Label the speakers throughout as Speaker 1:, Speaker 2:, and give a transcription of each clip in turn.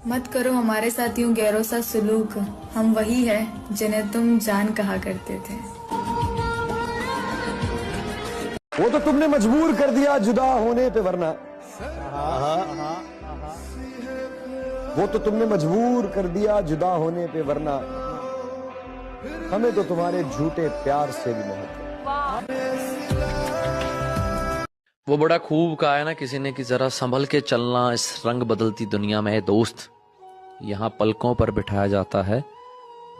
Speaker 1: मत करो हमारे साथ यूं गैरों सा सुलूक, हम वही है जिन्हें तुम जान कहा करते थे।
Speaker 2: वो तो तुमने मजबूर कर दिया जुदा होने पे, वरना वो तो तुमने मजबूर कर दिया जुदा होने पे, वरना हमें तो तुम्हारे झूठे प्यार से भी मोहब्बत है।
Speaker 3: वो बड़ा खूब कहा है ना किसी ने कि जरा संभल के चलना इस रंग बदलती दुनिया में दोस्त, यहाँ पलकों पर बिठाया जाता है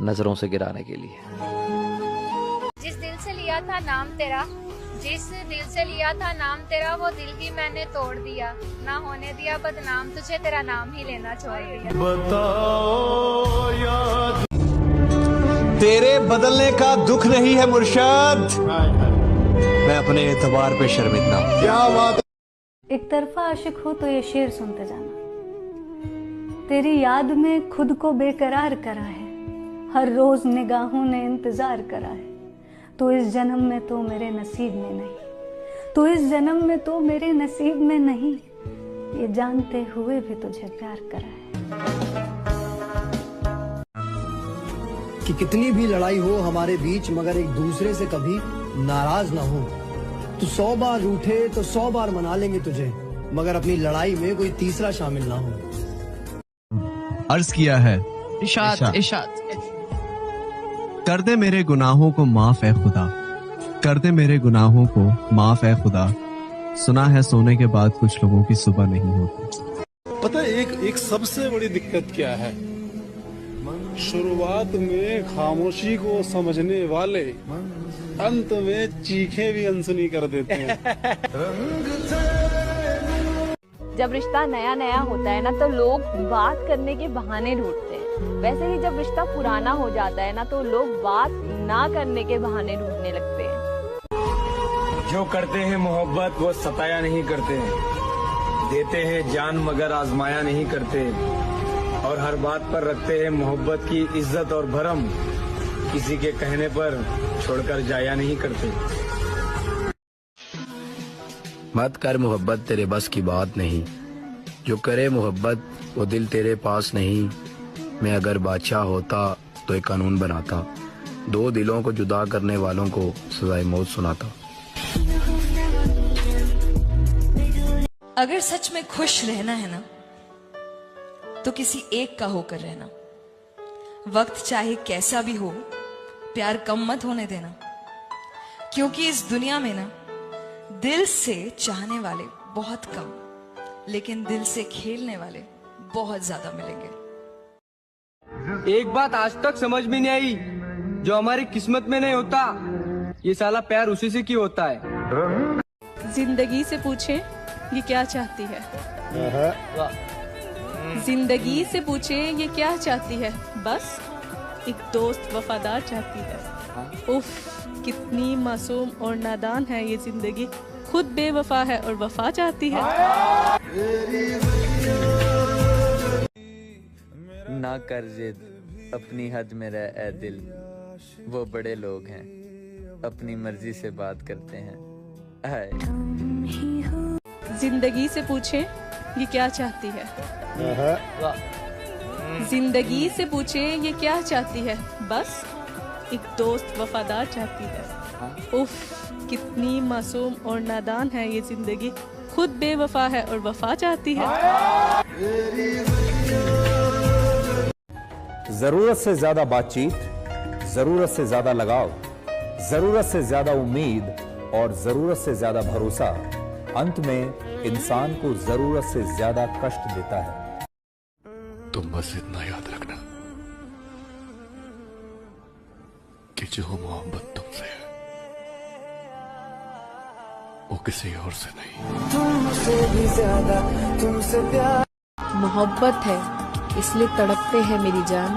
Speaker 3: नजरों से गिराने के लिए।
Speaker 4: जिस दिल से लिया था नाम तेरा, जिस दिल से लिया था नाम तेरा, वो दिल ही मैंने तोड़ दिया, ना होने दिया बदनाम तुझे, तेरा नाम ही लेना छोड़ दिया।
Speaker 5: बताओ याद तेरे बदलने का दुख नहीं है मुर्शद, मैं अपने एतबार पे शर्मिंदा। क्या बात।
Speaker 6: एक तरफा आशिक हो तो ये शेर सुनते जाना, तेरी याद में खुद को बेकरार करा है, हर रोज निगाहों ने इंतजार करा है, तो इस जन्म में तो मेरे नसीब में नहीं, तो इस जन्म में तो मेरे नसीब में नहीं, ये जानते हुए भी तुझे प्यार करा है।
Speaker 7: कि कितनी भी लड़ाई हो हमारे बीच, मगर एक दूसरे से कभी नाराज ना हो। तू 100 बार रूठे तो 100 बार मना लेंगे तुझे, मगर अपनी लड़ाई में कोई तीसरा शामिल ना हो।
Speaker 5: अर्ज किया है इशात कर दे मेरे गुनाहों को माफ है खुदा, कर दे मेरे गुनाहों को माफ है खुदा, सुना है सोने के बाद कुछ लोगों की सुबह नहीं होती।
Speaker 8: पता है एक सबसे बड़ी दिक्कत क्या है, शुरुआत में खामोशी को समझने वाले अंत में चीखे भी अनसुनी कर देते हैं।
Speaker 9: जब रिश्ता नया नया होता है ना तो लोग बात करने के बहाने ढूंढते हैं, वैसे ही जब रिश्ता पुराना हो जाता है ना तो लोग बात ना करने के बहाने ढूंढने लगते हैं।
Speaker 10: जो करते हैं मोहब्बत वो सताया नहीं करते, देते हैं जान मगर आजमाया नहीं करते, और हर बात पर रखते हैं मोहब्बत की इज्जत और भरम, किसी के कहने पर छोड़कर जाया नहीं करते।
Speaker 11: मत कर मोहब्बत तेरे बस की बात नहीं, जो करे मोहब्बत वो दिल तेरे पास नहीं, मैं अगर बादशाह होता तो एक कानून बनाता, दो दिलों को जुदा करने वालों को सजाए मौत सुनाता।
Speaker 12: अगर सच में खुश रहना है ना तो किसी एक का होकर रहना, वक्त चाहे कैसा भी हो प्यार कम मत होने देना, क्योंकि इस दुनिया में ना दिल से चाहने वाले बहुत कम, लेकिन दिल से खेलने वाले बहुत ज्यादा मिलेंगे।
Speaker 13: एक बात आज तक समझ में नहीं आई, जो हमारी किस्मत में नहीं होता ये साला प्यार उसी से क्यों होता है।
Speaker 14: जिंदगी से पूछे ये क्या चाहती है, जिंदगी से पूछे ये क्या चाहती है, बस एक दोस्त वफादार चाहती है। उफ कितनी मासूम और नादान है ये जिंदगी, खुद बेवफा है और वफा चाहती है।
Speaker 3: ना कर जिद अपनी हद में रह ए दिल, वो बड़े लोग हैं अपनी मर्जी से बात करते हैं।
Speaker 14: जिंदगी से पूछे ये क्या चाहती है, जिंदगी से पूछे ये क्या चाहती है, बस एक दोस्त वफादार चाहती है। उफ कितनी मासूम और नादान है ये जिंदगी, खुद बेवफा है और वफा चाहती है।
Speaker 2: जरूरत से ज्यादा बातचीत, जरूरत से ज्यादा लगाव, जरूरत से ज्यादा उम्मीद और जरूरत से ज्यादा भरोसा अंत में इंसान को जरूरत से ज्यादा कष्ट देता है।
Speaker 15: तुम बस इतना याद रखना कि जो मोहब्बत तुमसे है वो किसी और से नहीं,
Speaker 1: तुमसे भी ज्यादा तुमसे प्यार।
Speaker 16: मोहब्बत है इसलिए तड़पते हैं मेरी जान,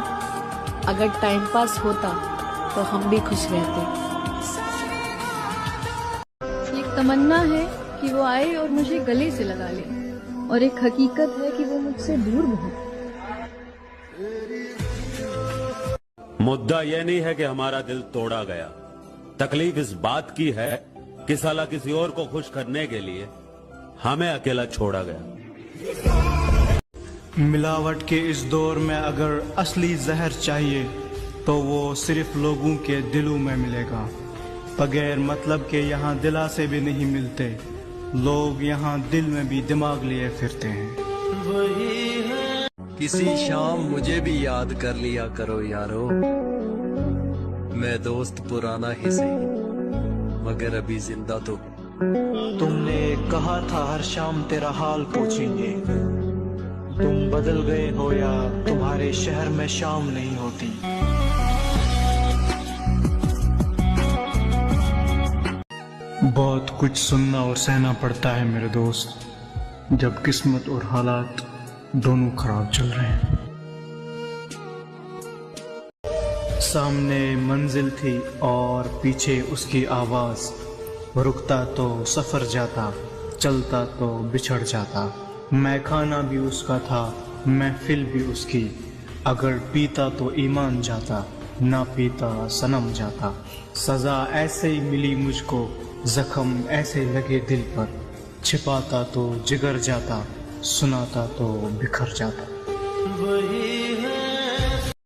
Speaker 16: अगर टाइम पास होता तो हम भी खुश रहते।
Speaker 17: एक तमन्ना है कि वो आए और मुझे गले से लगा ले, और एक हकीकत है कि वो मुझसे दूर बहुत।
Speaker 18: मुद्दा यह नहीं है कि हमारा दिल तोड़ा गया, तकलीफ इस बात की है कि साला किसी और को खुश करने के लिए हमें अकेला छोड़ा गया।
Speaker 19: मिलावट के इस दौर में अगर असली जहर चाहिए तो वो सिर्फ लोगों के दिलों में मिलेगा। बगैर मतलब के यहाँ दिलासे भी नहीं मिलते, लोग यहाँ दिल में भी दिमाग लिए फिरते हैं।
Speaker 20: किसी शाम मुझे भी याद कर लिया करो यारो, मैं दोस्त पुराना ही सही मगर अभी जिंदा तो।
Speaker 19: तुमने कहा था हर शाम तेरा हाल पूछेंगे, तुम बदल गए हो या तुम्हारे शहर में शाम नहीं होती। बहुत कुछ सुनना और सहना पड़ता है मेरे दोस्त, जब किस्मत और हालात दोनों खराब चल रहे हैं। सामने मंजिल थी और पीछे उसकी आवाज, रुकता तो सफर जाता, चलता तो बिछड़ जाता। मैं खाना भी उसका था, महफिल भी उसकी, अगर पीता तो ईमान जाता, ना पीता सनम जाता। सजा ऐसे ही मिली मुझको, जख्म ऐसे लगे दिल पर, छिपाता तो जिगर जाता, सुनाता तो बिखर जाता। वही है